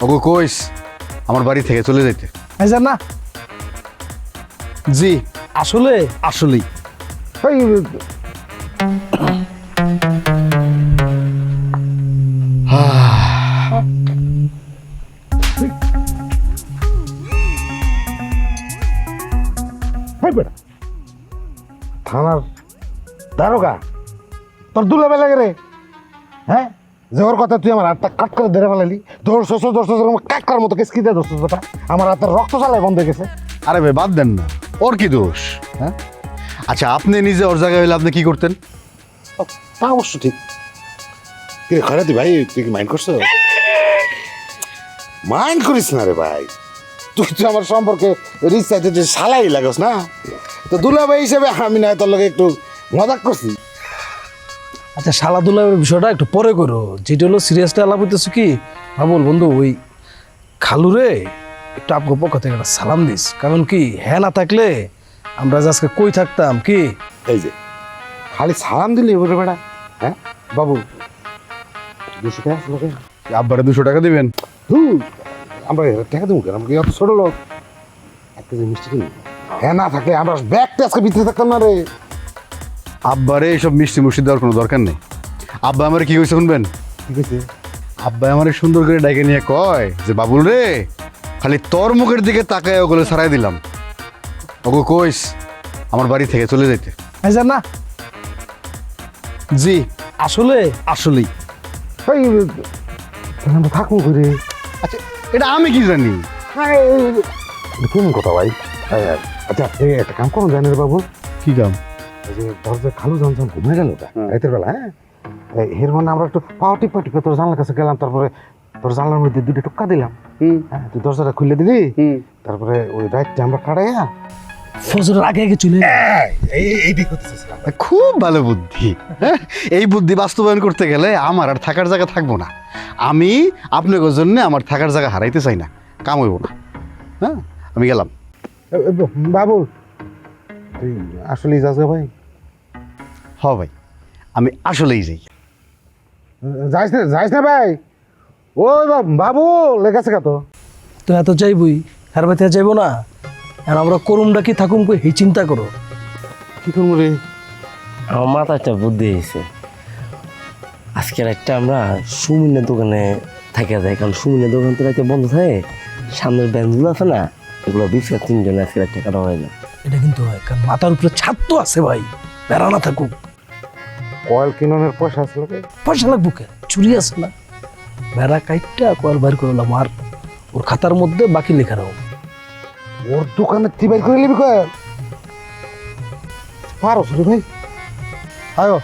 ওগো কইস আমার বাড়ি থেকে চলে যাইতে। ভাইজান না জি আসলে আসলেই। ওই বেটা থানার দারোগা তোর দুলা বেলা রে, হ্যাঁ যে ওর কথা তুই আমার হাতটা কাট করে ধরে ফেলালি, দৌড়ছস কাকার মতো কেস কিনে ধরছস বেটা, আমার হাতের রক্ত চালায় বন্ধ হয়ে গেছে। আরে ভাই বাদ দেন না, ওর কি দোষ? হ্যাঁ আচ্ছা আপনি নিজে ওর জায়গায় হলে আপনি কি করতেন? তা অবশ্য ঠিক। কি খরাতি ভাই, তুই কি মাইন্ড করছো? মাইন্ড করিস না রে ভাই, তুই তো আমার সম্পর্কে রিচাইতে যে সালাই লাগস না, তো দুলা ভাই হিসেবে আমি না তোর লগে একটু মজাক করছি। আচ্ছা শালাদুল্লাহের বিষয়টা একটু পরে করো, যেটা হলো সিরিয়াসটা আলাপ হইতেছে কি বাবুল বন্ধু, ওই খালুরে একটু আপনার পক্ষ থেকে একটা সালাম দিস, কারণ কি হ্যাঁ না থাকলে আমরা যে আজকে কই থাকতাম কি। এই যে খালি সালাম দিলি এবারে বেড়া, হ্যাঁ বাবু 200 টাকা আছে লোকে? আব্বারে 200 টাকা দিবেন? আমরা টাকা দেবো কেন, আমরা কি অত ছোট লোক? 1 কেজি মিষ্টি কিনি, হ্যাঁ না থাকলে আমরা ব্যাগটা আজকে বিচে থাকতাম না রে। আব্বারে এইসব মিষ্টি মুষ্টি দেওয়ার কোনো দরকার নেই। আব্বা আমার কি কইছে শুনবেন? ঠিক আছে, আব্বা আমার সুন্দর করে ডাইকে নিয়ে কয় যে বাবুল রে খালি তোর মুখের দিকে তাকায় ওগুলো ছাড়াই দিলাম। ওগো কইস আমার বাড়ি থেকে চলে যাইতে। ভাইজান না জি আসলে আসলেই। ওই আমরা থাকবো করে। আচ্ছা এটা আমি কি জানি? কেমন কথা ভাই? আচ্ছা এই একটা কাম করুন জানি রে বাবু, কি কাম? এই যে দরজা খালু যখন ঘুমিয়ে গেল রাতের বেলা, হ্যাঁ এর মানে আমরা একটু পাওয়া টিপা টিপে তোর জানলার কাছে গেলাম, তারপরে তোর জানলার মধ্যে 2টা টুক্কা দিলাম, হ্যাঁ তুই দরজাটা খুলে দিলি, তারপরে ওই রাতটা আমরা কাটাইয়া ফজরের আগে আগে চলে এই দিক করতেছিলাম। খুব ভালো বুদ্ধি। হ্যাঁ এই বুদ্ধি বাস্তবায়ন করতে গেলে আমার আর থাকার জায়গা থাকবো না। আমি আপনাদের জন্য আমার থাকার জায়গা হারাইতে চাই না, কাম হইব না। হ্যাঁ আমি গেলাম। বাবু তুই আসলেই যাস গা ভাই? হ ভাই আমি আসলেই যাই। যাইস না ভাই, ওই বাবু লেগেছে কত? তো এত চাইবই হার বাড়িতে চাইবো না, আর আমরা করুমটা কি থাকুম কই এই চিন্তা করো। কি করবো রে? আমার মাথায় একটা বুদ্ধি হয়েছে, আজকের একটা আমরা সুমিনের দোকানে থাকা যায়, কারণ সুমিনের দোকান তো রাতে বন্ধ থাকে, সামনের ব্যাংকগুলো আছে না এগুলো 20-3 জন আজকের একটা কাটা হয়ে যায়। এটা কিন্তু হয়, কারণ মাথার উপরে ছাদ তো আছে ভাই, বেড়া না থাকুক। কয়েল কিননের পয়সা আছে লোকে? পয়সা লাগবো কে, চুরি আছে না, বেড়া কাইটটা কয়েল বাইর করলাম আর ওর খাতার মধ্যে বাকি লেখা রাখো। ওর দোকানে তুই বাইর করে নিবি কয়েল? পারো রে ভাই? আয়ো